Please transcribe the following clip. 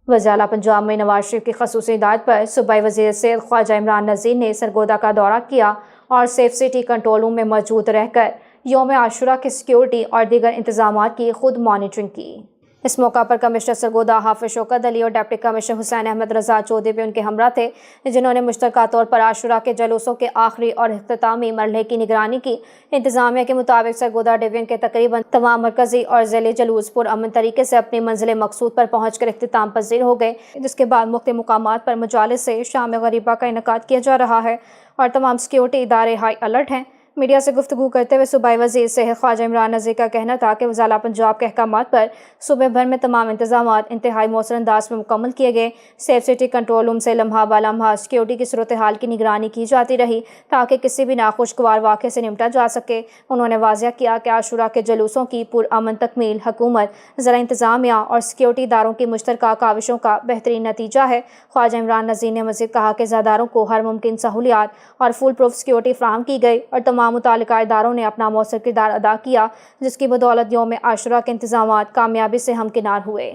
وزیر اعلیٰ پنجاب میں نواز شریف کی خصوصی ہدایت پر صوبائی وزیر صحت خواجہ عمران نذیر نے سرگودا کا دورہ کیا اور سیف سٹی کنٹرول روم میں موجود رہ کر یوم عاشورہ کی سیکیورٹی اور دیگر انتظامات کی خود مانیٹرنگ کی۔ اس موقع پر کمشنر سرگودا حافظ شوکت علی اور ڈپٹی کمشنر حسین احمد رضا چودھری بھی ان کے ہمراہ تھے، جنہوں نے مشترکہ طور پر عاشورہ کے جلوسوں کے آخری اور اختتامی مرحلے کی نگرانی کی۔ انتظامیہ کے مطابق سرگودا ڈویژن کے تقریباً تمام مرکزی اور ضلعی جلوس پرامن طریقے سے اپنی منزل مقصود پر پہنچ کر اختتام پذیر ہو گئے، جس کے بعد مختلف مقامات پر مجالس سے شام غریبہ کا انعقاد کیا جا رہا ہے اور تمام سیکیورٹی ادارے ہائی الرٹ ہیں۔ میڈیا سے گفتگو کرتے ہوئے صوبائی وزیر صحت خواجہ عمران نذیر کا کہنا تھا کہ وزارت پنجاب کے احکامات پر صوبے بھر میں تمام انتظامات انتہائی مؤثر انداز میں مکمل کیے گئے۔ سیف سٹی کنٹرول روم سے لمحہ بلمحہ سیکیورٹی کی صورتحال کی نگرانی کی جاتی رہی تاکہ کسی بھی ناخوشگوار واقعے سے نمٹا جا سکے۔ انہوں نے واضح کیا کہ عاشورہ کے جلوسوں کی پرامن تکمیل حکومت، ضلع انتظامیہ اور سیکیورٹی اداروں کی مشترکہ کاوشوں کا بہترین نتیجہ ہے۔ خواجہ عمران نذیر نے مزید کہا کہ زاداروں کو ہر ممکن سہولیات اور فول پروف سیکیورٹی فراہم کی گئی اور تمام متعلقہ اداروں نے اپنا مؤثر کردار ادا کیا، جس کی بدولت یوم عاشورہ کے انتظامات کامیابی سے ہمکنار ہوئے۔